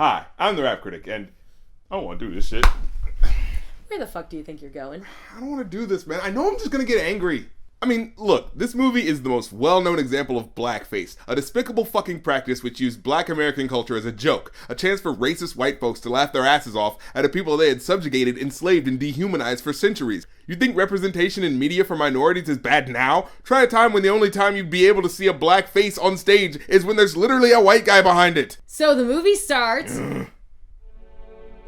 Hi, I'm the Rap Critic, and I don't want to do this shit. Where the fuck do you think you're going? I don't want to do this, man. I know I'm just gonna get angry. I mean, look, this movie is the most well-known example of blackface, a despicable fucking practice which used black American culture as a joke, a chance for racist white folks to laugh their asses off at a people they had subjugated, enslaved, and dehumanized for centuries. You think representation in media for minorities is bad now? Try a time when the only time you'd be able to see a black face on stage is when there's literally a white guy behind it. So the movie starts.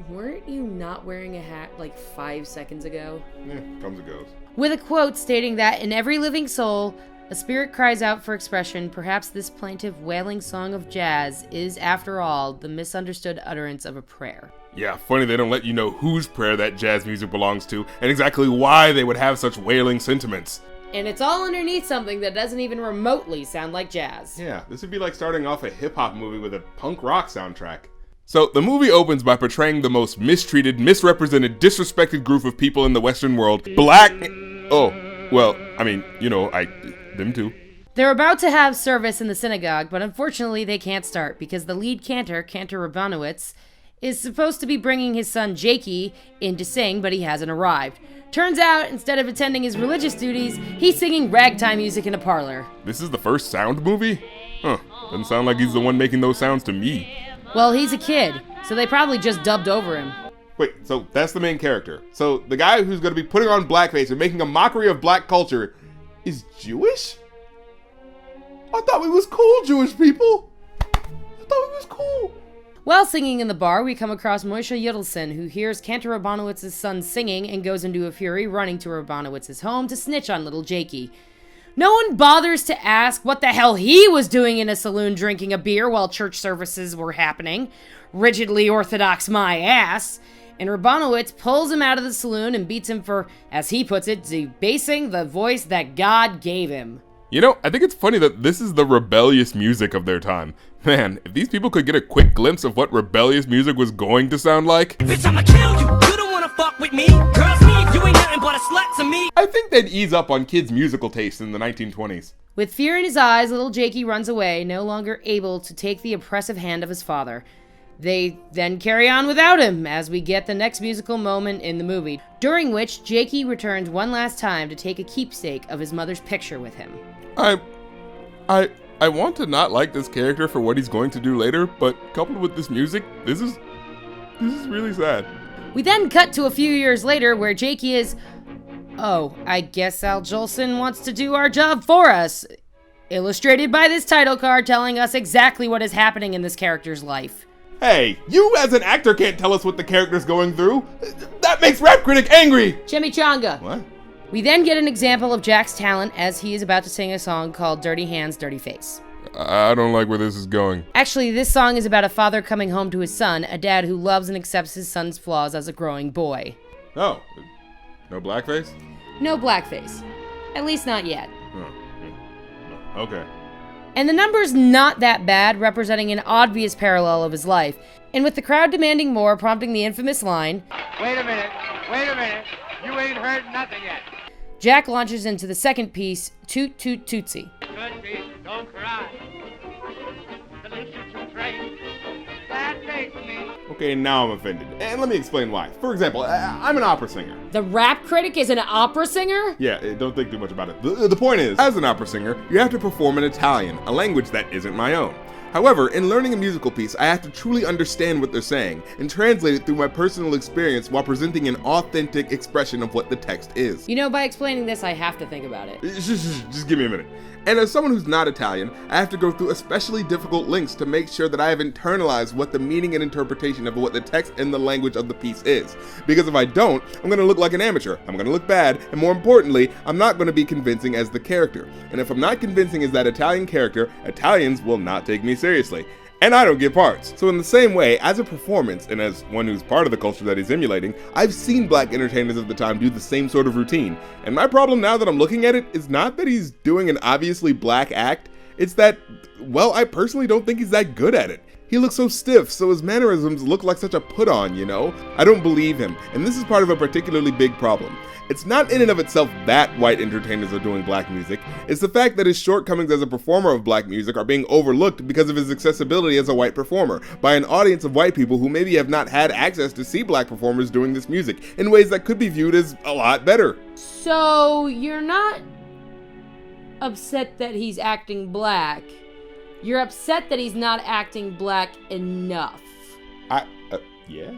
Weren't you not wearing a hat like 5 seconds ago? Yeah, comes and goes. With a quote stating that in every living soul, a spirit cries out for expression. Perhaps this plaintive, wailing song of jazz is, after all, the misunderstood utterance of a prayer. Yeah, funny they don't let you know whose prayer that jazz music belongs to, and exactly why they would have such wailing sentiments. And it's all underneath something that doesn't even remotely sound like jazz. Yeah, this would be like starting off a hip-hop movie with a punk rock soundtrack. So, the movie opens by portraying the most mistreated, misrepresented, disrespected group of people in the Western world, black... Oh, well, I mean, you know, them too. They're about to have service in the synagogue, but unfortunately they can't start because the lead cantor, Cantor Rabinowitz, is supposed to be bringing his son Jakey in to sing, but he hasn't arrived. Turns out, instead of attending his religious duties, he's singing ragtime music in a parlor. This is the first sound movie? Huh, doesn't sound like he's the one making those sounds to me. Well, he's a kid, so they probably just dubbed over him. Wait, so that's the main character. So the guy who's going to be putting on blackface and making a mockery of black culture is Jewish? I thought we was cool, Jewish people. I thought we was cool. While singing in the bar, we come across Moisha Edelson, who hears Cantor Rabinowitz's son singing and goes into a fury, running to Rabinowitz's home to snitch on little Jakey. No one bothers to ask what the hell he was doing in a saloon drinking a beer while church services were happening. Rigidly orthodox my ass. And Rabinowitz pulls him out of the saloon and beats him for, as he puts it, debasing the voice that God gave him. You know, I think it's funny that this is the rebellious music of their time. Man, if these people could get a quick glimpse of what rebellious music was going to sound like... Bitch, I'ma kill you! You don't wanna fuck with me! Girls me, you ain't nothing but a slut to me! I think they'd ease up on kids' musical tastes in the 1920s. With fear in his eyes, little Jakey runs away, no longer able to take the oppressive hand of his father. They then carry on without him, as we get the next musical moment in the movie, during which Jakey returns one last time to take a keepsake of his mother's picture with him. I want to not like this character for what he's going to do later, but coupled with this music, this is really sad. We then cut to a few years later where Jakey is, oh, I guess Al Jolson wants to do our job for us. Illustrated by this title card telling us exactly what is happening in this character's life. Hey, you as an actor can't tell us what the character's going through. That makes Rap Critic angry! Chimichanga. What? We then get an example of Jack's talent as he is about to sing a song called Dirty Hands, Dirty Face. I don't like where this is going. Actually, this song is about a father coming home to his son, a dad who loves and accepts his son's flaws as a growing boy. Oh, no blackface? No blackface. At least not yet. Oh, okay. And the number's not that bad, representing an obvious parallel of his life. And with the crowd demanding more, prompting the infamous line, Wait a minute, you ain't heard nothing yet. Jack launches into the second piece, Toot Toot Tootsie. Good piece, don't cry. Solution to trade. That makes me. Okay, now I'm offended. And let me explain why. For example, I'm an opera singer. The Rap Critic is an opera singer? Yeah, don't think too much about it. The point is, as an opera singer, you have to perform in Italian, a language that isn't my own. However, in learning a musical piece, I have to truly understand what they're saying and translate it through my personal experience while presenting an authentic expression of what the text is. You know, by explaining this, I have to think about it. Just give me a minute. And as someone who's not Italian, I have to go through especially difficult links to make sure that I have internalized what the meaning and interpretation of what the text and the language of the piece is. Because if I don't, I'm going to look like an amateur, I'm going to look bad, and more importantly, I'm not going to be convincing as the character. And if I'm not convincing as that Italian character, Italians will not take me seriously. And I don't get parts. So in the same way, as a performance, and as one who's part of the culture that he's emulating, I've seen black entertainers of the time do the same sort of routine. And my problem now that I'm looking at it is not that he's doing an obviously black act, it's that, well, I personally don't think he's that good at it. He looks so stiff, so his mannerisms look like such a put-on, you know? I don't believe him, and this is part of a particularly big problem. It's not in and of itself that white entertainers are doing black music, it's the fact that his shortcomings as a performer of black music are being overlooked because of his accessibility as a white performer, by an audience of white people who maybe have not had access to see black performers doing this music, in ways that could be viewed as a lot better. So, you're not upset that he's acting black. You're upset that he's not acting black enough. Yeah?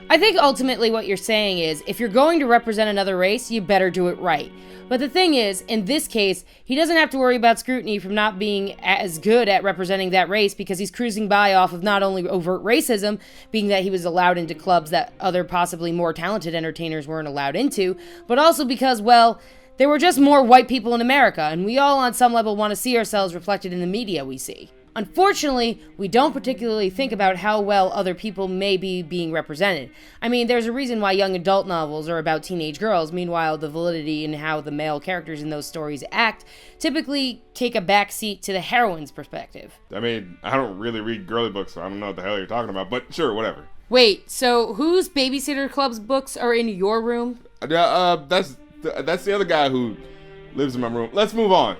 I think ultimately what you're saying is, if you're going to represent another race, you better do it right. But the thing is, in this case, he doesn't have to worry about scrutiny from not being as good at representing that race because he's cruising by off of not only overt racism, being that he was allowed into clubs that other possibly more talented entertainers weren't allowed into, but also because, well, there were just more white people in America, and we all on some level want to see ourselves reflected in the media we see. Unfortunately, we don't particularly think about how well other people may be being represented. I mean, there's a reason why young adult novels are about teenage girls. Meanwhile, the validity in how the male characters in those stories act typically take a backseat to the heroine's perspective. I mean, I don't really read girly books, so I don't know what the hell you're talking about, but sure, whatever. Wait, so whose Babysitter Club's books are in your room? That's the other guy who lives in my room. Let's move on.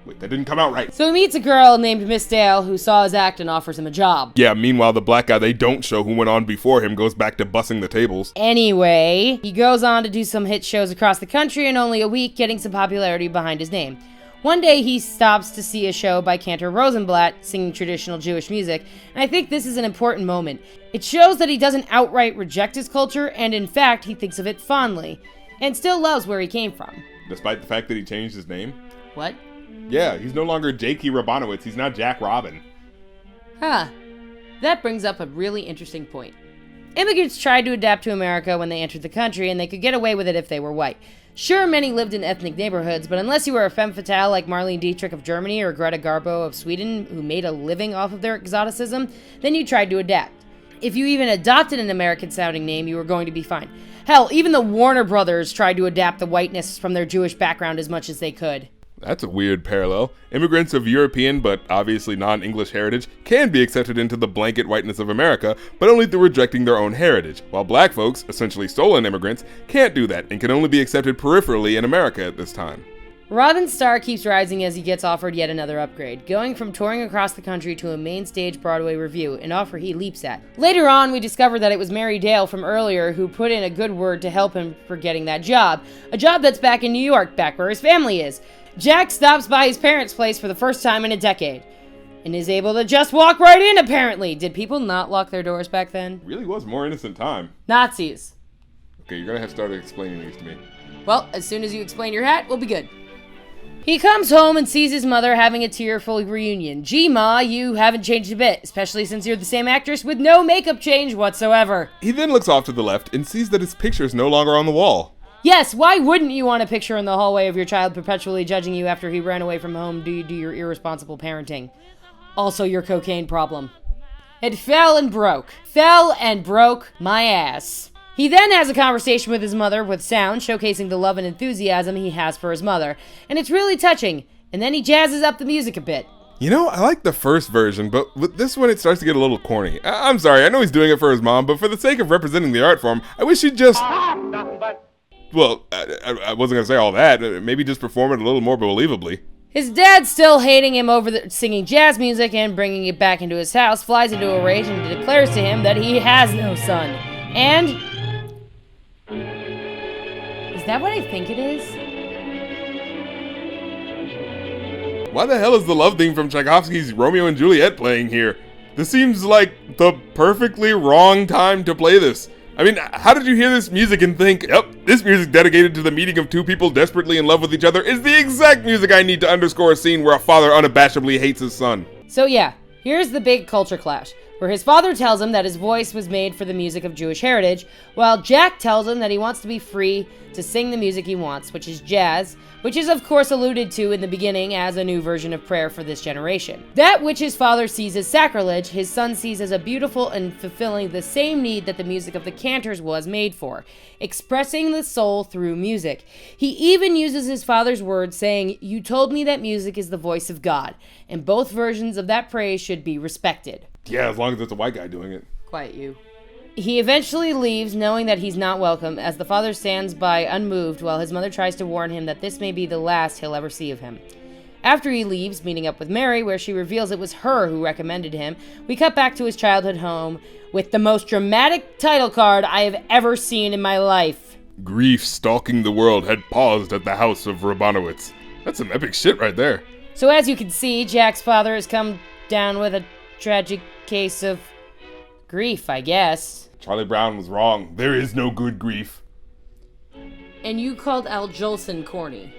Wait, that didn't come out right. So he meets a girl named Miss Dale who saw his act and offers him a job. Yeah, meanwhile, the black guy they don't show who went on before him goes back to bussing the tables. Anyway, he goes on to do some hit shows across the country in only a week, getting some popularity behind his name. One day he stops to see a show by Cantor Rosenblatt singing traditional Jewish music, and I think this is an important moment. It shows that he doesn't outright reject his culture, and in fact, he thinks of it fondly, and still loves where he came from. Despite the fact that he changed his name? What? Yeah, he's no longer Jakey Rabinowitz, he's now Jack Robin. Huh. That brings up a really interesting point. Immigrants tried to adapt to America when they entered the country, and they could get away with it if they were white. Sure, many lived in ethnic neighborhoods, but unless you were a femme fatale like Marlene Dietrich of Germany or Greta Garbo of Sweden, who made a living off of their exoticism, then you tried to adapt. If you even adopted an American-sounding name, you were going to be fine. Hell, even the Warner Brothers tried to adapt the whiteness from their Jewish background as much as they could. That's a weird parallel. Immigrants of European, but obviously non-English heritage, can be accepted into the blanket whiteness of America, but only through rejecting their own heritage, while black folks, essentially stolen immigrants, can't do that and can only be accepted peripherally in America at this time. Robin's star keeps rising as he gets offered yet another upgrade, going from touring across the country to a main stage Broadway review, an offer he leaps at. Later on, we discover that it was Mary Dale from earlier who put in a good word to help him for getting that job, a job that's back in New York, back where his family is. Jack stops by his parents' place for the first time in a decade, and is able to just walk right in, apparently. Did people not lock their doors back then? Really was more innocent time. Nazis. Okay, you're gonna have to start explaining these to me. Well, as soon as you explain your hat, we'll be good. He comes home and sees his mother having a tearful reunion. Gee, Ma, you haven't changed a bit, especially since you're the same actress with no makeup change whatsoever. He then looks off to the left and sees that his picture is no longer on the wall. Yes, why wouldn't you want a picture in the hallway of your child perpetually judging you after he ran away from home due to your irresponsible parenting? Also your cocaine problem. It fell and broke my ass. He then has a conversation with his mother with sound, showcasing the love and enthusiasm he has for his mother, and it's really touching, and then he jazzes up the music a bit. You know, I like the first version, but with this one it starts to get a little corny. I'm sorry, I know he's doing it for his mom, but for the sake of representing the art form, I wish he'd just... Well, I wasn't going to say all that. Maybe just perform it a little more believably. His dad, still hating him over singing jazz music and bringing it back into his house, flies into a rage and declares to him that he has no son. And... is that what I think it is? Why the hell is the love theme from Tchaikovsky's Romeo and Juliet playing here? This seems like the perfectly wrong time to play this. I mean, how did you hear this music and think, yep, this music dedicated to the meeting of two people desperately in love with each other is the exact music I need to underscore a scene where a father unabashedly hates his son? So yeah, here's the big culture clash, where his father tells him that his voice was made for the music of Jewish heritage, while Jack tells him that he wants to be free to sing the music he wants, which is jazz, which is of course alluded to in the beginning as a new version of prayer for this generation. That which his father sees as sacrilege, his son sees as a beautiful and fulfilling the same need that the music of the Cantors was made for, expressing the soul through music. He even uses his father's words saying, "You told me that music is the voice of God," and both versions of that praise should be respected. Yeah, as long as it's a white guy doing it. Quiet you. He eventually leaves, knowing that he's not welcome, as the father stands by unmoved while his mother tries to warn him that this may be the last he'll ever see of him. After he leaves, meeting up with Mary, where she reveals it was her who recommended him, we cut back to his childhood home with the most dramatic title card I have ever seen in my life. Grief stalking the world had paused at the house of Rabanowitz. That's some epic shit right there. So as you can see, Jack's father has come down with a tragic case of grief, I guess. Charlie Brown was wrong. There is no good grief. And you called Al Jolson corny.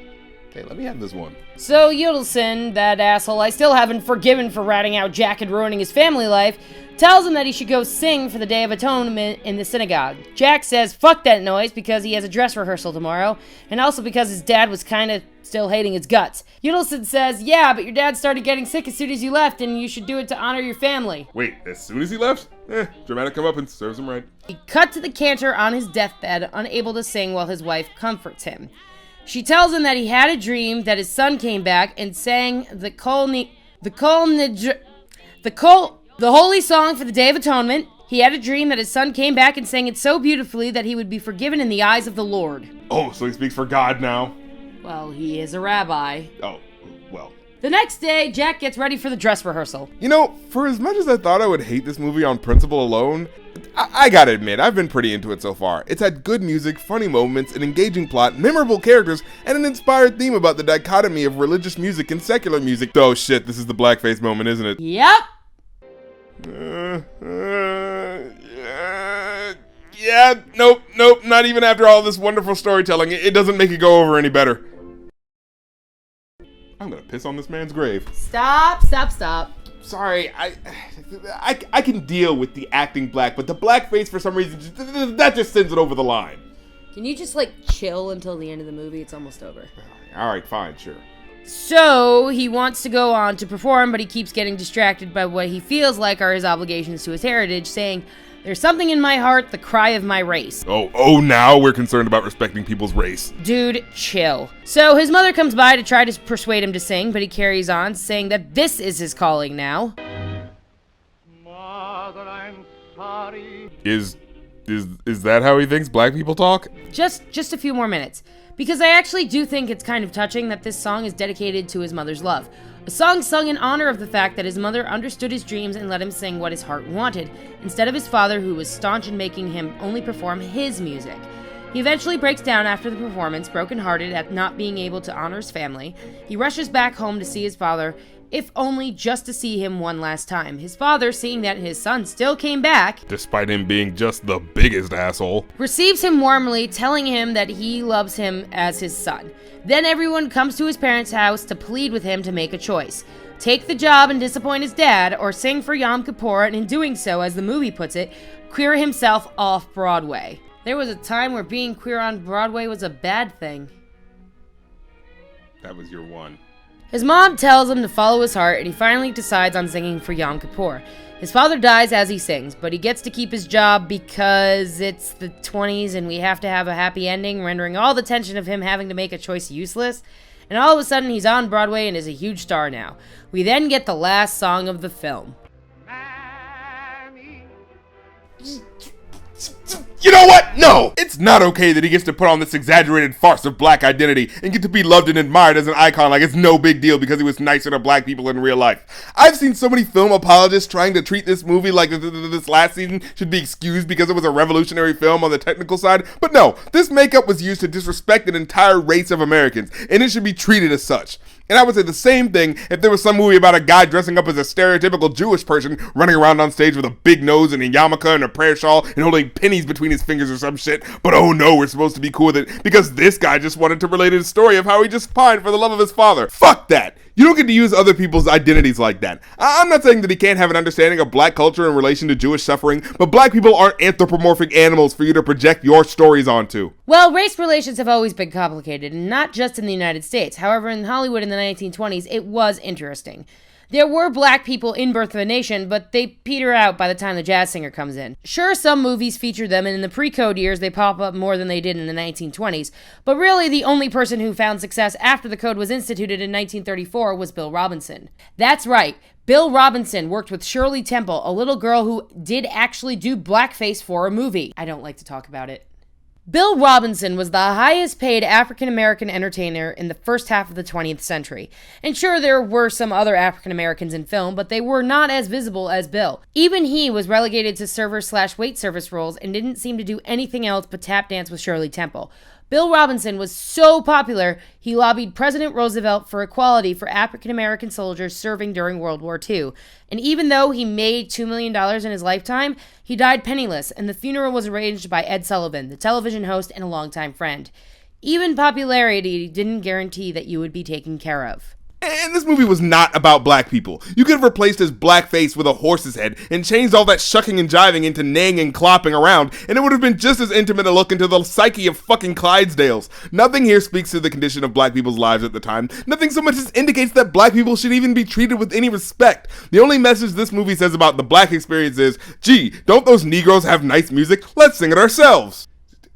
Okay, let me have this one. So Edelson, that asshole I still haven't forgiven for ratting out Jack and ruining his family life, tells him that he should go sing for the Day of Atonement in the synagogue. Jack says fuck that noise because he has a dress rehearsal tomorrow, and also because his dad was kinda still hating his guts. Edelson says, yeah, but your dad started getting sick as soon as you left, and you should do it to honor your family. Wait, as soon as he left? Dramatic comeuppance, serves him right. He cut to the cantor on his deathbed, unable to sing while his wife comforts him. She tells him that he had a dream that his son came back and sang the holy song for the Day of Atonement. He had a dream that his son came back and sang it so beautifully that he would be forgiven in the eyes of the Lord. Oh, so he speaks for God now? Well, he is a rabbi. Oh, well. The next day, Jack gets ready for the dress rehearsal. You know, for as much as I thought I would hate this movie on principle alone, I gotta admit, I've been pretty into it so far. It's had good music, funny moments, an engaging plot, memorable characters, and an inspired theme about the dichotomy of religious music and secular music. Oh shit, this is the blackface moment, isn't it? Yep. Yeah, nope, not even after all this wonderful storytelling. It doesn't make it go over any better. I'm gonna piss on this man's grave. Stop. Sorry, I can deal with the acting black, but the blackface for some reason, that just sends it over the line. Can you just, chill until the end of the movie? It's almost over. Alright, fine, sure. So, he wants to go on to perform, but he keeps getting distracted by what he feels like are his obligations to his heritage, saying, "There's something in my heart, the cry of my race." Oh, now we're concerned about respecting people's race. Dude, chill. So his mother comes by to try to persuade him to sing, but he carries on, saying that this is his calling now. Mother, I'm sorry. Is that how he thinks black people talk? Just a few more minutes. Because I actually do think it's kind of touching that this song is dedicated to his mother's love. A song sung in honor of the fact that his mother understood his dreams and let him sing what his heart wanted, instead of his father, who was staunch in making him only perform his music. He eventually breaks down after the performance, brokenhearted at not being able to honor his family. He rushes back home to see his father, if only just to see him one last time. His father, seeing that his son still came back, despite him being just the biggest asshole, receives him warmly, telling him that he loves him as his son. Then everyone comes to his parents' house to plead with him to make a choice. Take the job and disappoint his dad, or sing for Yom Kippur, and in doing so, as the movie puts it, queer himself off Broadway. There was a time where being queer on Broadway was a bad thing. That was your one. His mom tells him to follow his heart, and he finally decides on singing for Yom Kippur. His father dies as he sings, but he gets to keep his job because it's the 20s and we have to have a happy ending, rendering all the tension of him having to make a choice useless. And all of a sudden, he's on Broadway and is a huge star now. We then get the last song of the film. Mammy. You know what? No! It's not okay that he gets to put on this exaggerated farce of black identity and get to be loved and admired as an icon like it's no big deal because he was nicer to black people in real life. I've seen so many film apologists trying to treat this movie like this last season should be excused because it was a revolutionary film on the technical side, but no, this makeup was used to disrespect an entire race of Americans, and it should be treated as such. And I would say the same thing if there was some movie about a guy dressing up as a stereotypical Jewish person running around on stage with a big nose and a yarmulke and a prayer shawl and holding pennies between his fingers or some shit. But oh no, we're supposed to be cool with it because this guy just wanted to relate his story of how he just pined for the love of his father. Fuck that! You don't get to use other people's identities like that. I'm not saying that he can't have an understanding of black culture in relation to Jewish suffering, but black people aren't anthropomorphic animals for you to project your stories onto. Well, race relations have always been complicated, and not just in the United States. However, in Hollywood in the 1920s, it was interesting. There were black people in Birth of a Nation, but they peter out by the time the jazz singer comes in. Sure, some movies feature them, and in the pre-code years, they pop up more than they did in the 1920s, but really the only person who found success after the code was instituted in 1934 was Bill Robinson. That's right, Bill Robinson worked with Shirley Temple, a little girl who did actually do blackface for a movie. I don't like to talk about it. Bill Robinson was the highest paid African American entertainer in the first half of the 20th century. And sure, there were some other African Americans in film, but they were not as visible as Bill. Even he was relegated to server/wait service roles and didn't seem to do anything else but tap dance with Shirley Temple. Bill Robinson was so popular, he lobbied President Roosevelt for equality for African American soldiers serving during World War II. And even though he made $2 million in his lifetime, he died penniless, and the funeral was arranged by Ed Sullivan, the television host and a longtime friend. Even popularity didn't guarantee that you would be taken care of. And this movie was not about black people. You could have replaced his black face with a horse's head and changed all that shucking and jiving into neighing and clopping around, and it would have been just as intimate a look into the psyche of fucking Clydesdales. Nothing here speaks to the condition of black people's lives at the time. Nothing so much as indicates that black people should even be treated with any respect. The only message this movie says about the black experience is, gee, don't those Negroes have nice music? Let's sing it ourselves.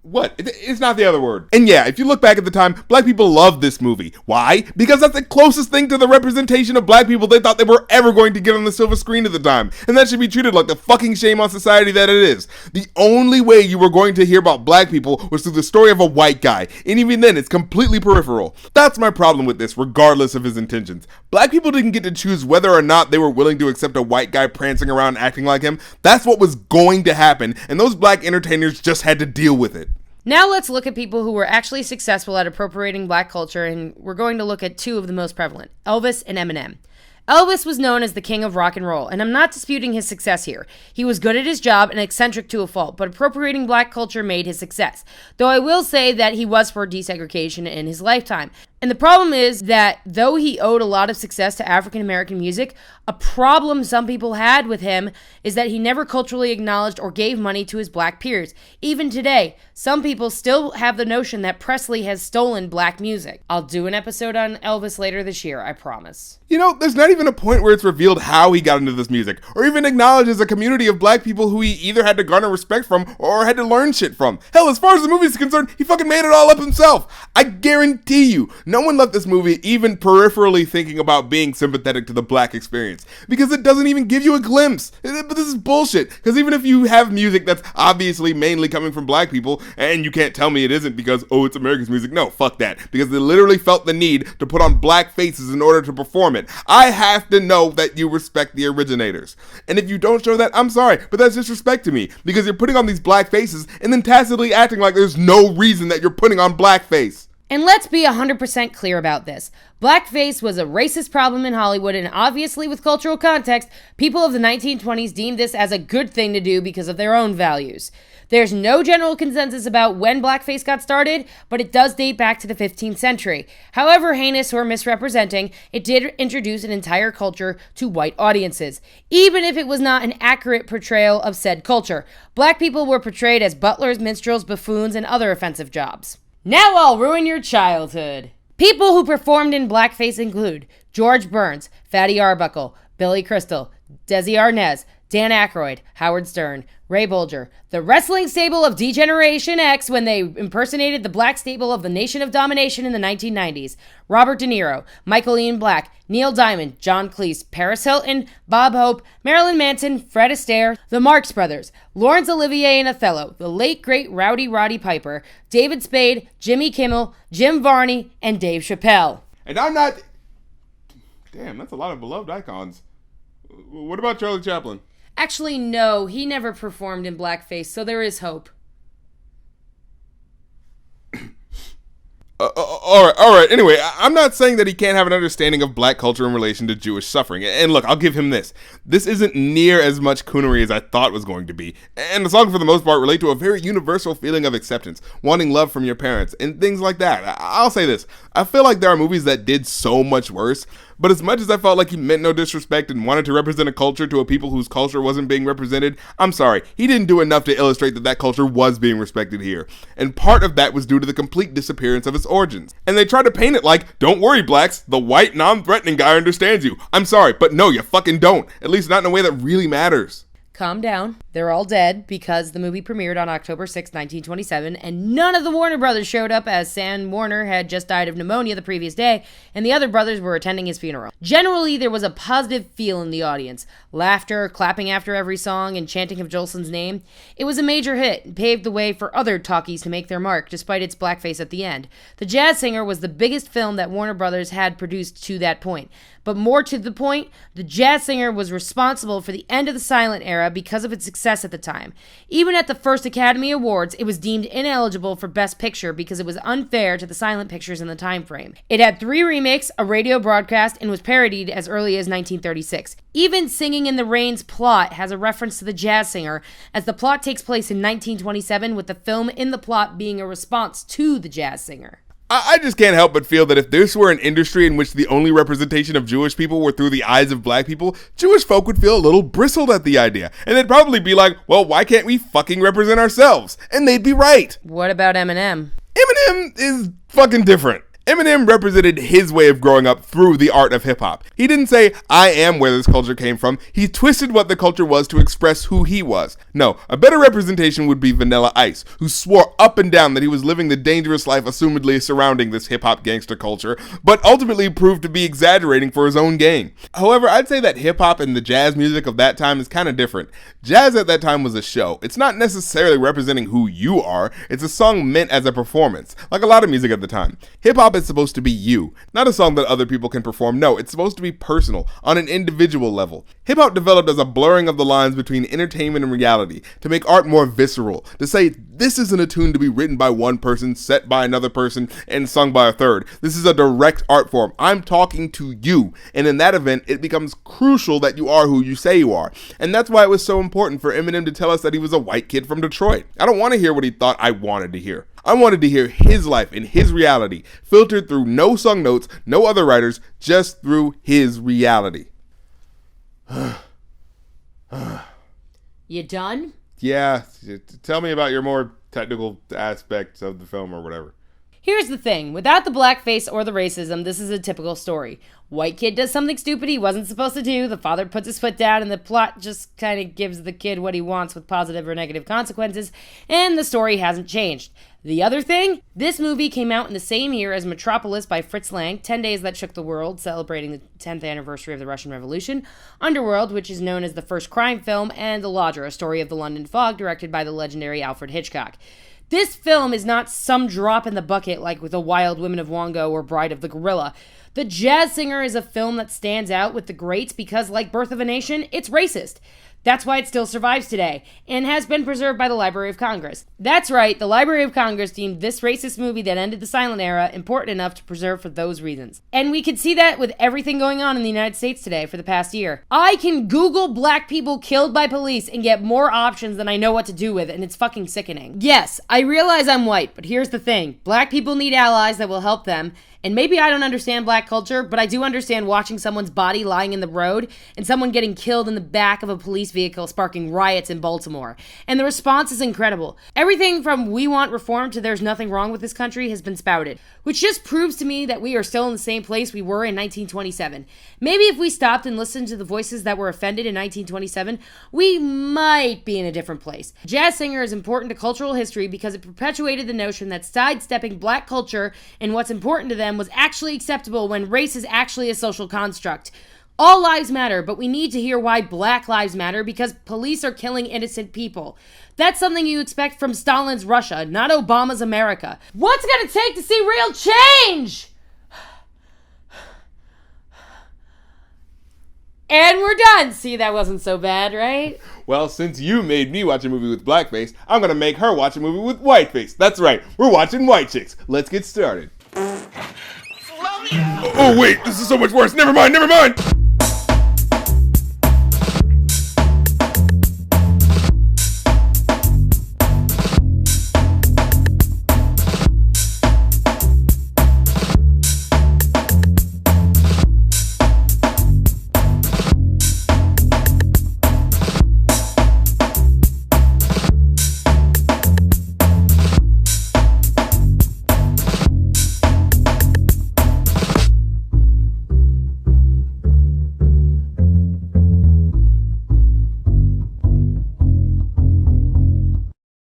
What? It's not the other word. And yeah, if you look back at the time, black people loved this movie. Why? Because that's the closest thing to the representation of black people they thought they were ever going to get on the silver screen at the time. And that should be treated like the fucking shame on society that it is. The only way you were going to hear about black people was through the story of a white guy. And even then, it's completely peripheral. That's my problem with this, regardless of his intentions. Black people didn't get to choose whether or not they were willing to accept a white guy prancing around acting like him. That's what was going to happen, and those black entertainers just had to deal with it. Now let's look at people who were actually successful at appropriating black culture, and we're going to look at two of the most prevalent, Elvis and Eminem. Elvis was known as the king of rock and roll, and I'm not disputing his success here. He was good at his job and eccentric to a fault, but appropriating black culture made his success. Though I will say that he was for desegregation in his lifetime. And the problem is that though he owed a lot of success to African American music, a problem some people had with him is that he never culturally acknowledged or gave money to his black peers. Even today, some people still have the notion that Presley has stolen black music. I'll do an episode on Elvis later this year, I promise. You know, there's not even a point where it's revealed how he got into this music, or even acknowledges a community of black people who he either had to garner respect from or had to learn shit from. Hell, as far as the movie's concerned, he fucking made it all up himself. I guarantee you, no one left this movie even peripherally thinking about being sympathetic to the black experience, because it doesn't even give you a glimpse. But this is bullshit, because even if you have music that's obviously mainly coming from black people, and you can't tell me it isn't because, oh, it's America's music, no, fuck that, because they literally felt the need to put on black faces in order to perform it. I have to know that you respect the originators. And if you don't show that, I'm sorry, but that's disrespect to me, because you're putting on these black faces and then tacitly acting like there's no reason that you're putting on blackface. And let's be 100% clear about this. Blackface was a racist problem in Hollywood, and obviously with cultural context, people of the 1920s deemed this as a good thing to do because of their own values. There's no general consensus about when blackface got started, but it does date back to the 15th century. However heinous or misrepresenting, it did introduce an entire culture to white audiences. Even if it was not an accurate portrayal of said culture, black people were portrayed as butlers, minstrels, buffoons, and other offensive jobs. Now I'll ruin your childhood. People who performed in blackface include George Burns, Fatty Arbuckle, Billy Crystal, Desi Arnaz, Dan Aykroyd, Howard Stern, Ray Bolger, the wrestling stable of D-Generation X when they impersonated the black stable of the Nation of Domination in the 1990s, Robert De Niro, Michael Ian Black, Neil Diamond, John Cleese, Paris Hilton, Bob Hope, Marilyn Manson, Fred Astaire, the Marx Brothers, Laurence Olivier in Othello, the late great Rowdy Roddy Piper, David Spade, Jimmy Kimmel, Jim Varney, and Dave Chappelle. And I'm not... Damn, that's a lot of beloved icons. What about Charlie Chaplin? Actually, no, he never performed in blackface, so there is hope. All right. Anyway, I'm not saying that he can't have an understanding of black culture in relation to Jewish suffering. And look, I'll give him this. This isn't near as much coonery as I thought it was going to be. And the songs, for the most part, relate to a very universal feeling of acceptance, wanting love from your parents, and things like that. I'll say this. I feel like there are movies that did so much worse, but as much as I felt like he meant no disrespect and wanted to represent a culture to a people whose culture wasn't being represented, I'm sorry, he didn't do enough to illustrate that culture was being respected here. And part of that was due to the complete disappearance of its origins. And they tried to paint it like, don't worry blacks, the white non-threatening guy understands you. I'm sorry, but no, you fucking don't. At least not in a way that really matters. calm down. They're all dead because the movie premiered on October 6, 1927, and none of the Warner brothers showed up as Sam Warner had just died of pneumonia the previous day, and the other brothers were attending his funeral. Generally, there was a positive feel in the audience. Laughter, clapping after every song, and chanting of Jolson's name. It was a major hit and paved the way for other talkies to make their mark, despite its blackface at the end. The Jazz Singer was the biggest film that Warner brothers had produced to that point. But more to the point, The Jazz Singer was responsible for the end of the silent era because of its success at the time. Even at the first Academy Awards, it was deemed ineligible for Best Picture because it was unfair to the silent pictures in the time frame. It had 3 remakes, a radio broadcast, and was parodied as early as 1936. Even Singing in the Rain's plot has a reference to The Jazz Singer, as the plot takes place in 1927, with the film in the plot being a response to The Jazz Singer. I just can't help but feel that if this were an industry in which the only representation of Jewish people were through the eyes of black people, Jewish folk would feel a little bristled at the idea. And they'd probably be like, well, why can't we fucking represent ourselves? And they'd be right. What about Eminem? Eminem is fucking different. Eminem represented his way of growing up through the art of hip-hop. He didn't say, I am where this culture came from. He twisted what the culture was to express who he was. No, a better representation would be Vanilla Ice, who swore up and down that he was living the dangerous life assumedly surrounding this hip-hop gangster culture, but ultimately proved to be exaggerating for his own gain. However, I'd say that hip-hop and the jazz music of that time is kind of different. Jazz at that time was a show. It's not necessarily representing who you are. It's a song meant as a performance, like a lot of music at the time. Hip-hop is supposed to be you, not a song that other people can perform. No, it's supposed to be personal, on an individual level. Hip-hop developed as a blurring of the lines between entertainment and reality, to make art more visceral, to say, this isn't a tune to be written by one person, set by another person, and sung by a third. This is a direct art form. I'm talking to you. And in that event, it becomes crucial that you are who you say you are. And that's why it was so important for Eminem to tell us that he was a white kid from Detroit. I don't want to hear what he thought I wanted to hear. I wanted to hear his life and his reality, filtered through no song notes, no other writers, just through his reality. You done? Yeah, tell me about your more technical aspects of the film or whatever. Here's the thing. Without the blackface or the racism, this is a typical story. White kid does something stupid he wasn't supposed to do, the father puts his foot down, and the plot just kind of gives the kid what he wants with positive or negative consequences, and the story hasn't changed. The other thing, this movie came out in the same year as Metropolis by Fritz Lang, 10 Days That Shook the World, celebrating the 10th anniversary of the Russian Revolution, Underworld, which is known as the first crime film, and The Lodger, a story of the London fog, directed by the legendary Alfred Hitchcock. This film is not some drop in the bucket like with The Wild Women of Wongo or Bride of the Gorilla. The Jazz Singer is a film that stands out with the greats because, like Birth of a Nation, it's racist. That's why it still survives today, and has been preserved by the Library of Congress. That's right, the Library of Congress deemed this racist movie that ended the silent era important enough to preserve for those reasons. And we can see that with everything going on in the United States today for the past year. I can Google black people killed by police and get more options than I know what to do with, and it's fucking sickening. Yes, I realize I'm white, but here's the thing. Black people need allies that will help them. And maybe I don't understand black culture, but I do understand watching someone's body lying in the road and someone getting killed in the back of a police vehicle sparking riots in Baltimore. And the response is incredible. Everything from we want reform to there's nothing wrong with this country has been spouted, which just proves to me that we are still in the same place we were in 1927. Maybe if we stopped and listened to the voices that were offended in 1927, we might be in a different place. Jazz Singer is important to cultural history because it perpetuated the notion that sidestepping black culture and what's important to them was actually acceptable when race is actually a social construct. All lives matter, but we need to hear why black lives matter because police are killing innocent people. That's something you expect from Stalin's Russia, not Obama's America. What's it gonna take to see real change? And we're done. See, that wasn't so bad, right? Well, since you made me watch a movie with blackface, I'm gonna make her watch a movie with whiteface. That's right, we're watching White Chicks. Let's get started. Oh wait, this is so much worse. Never mind.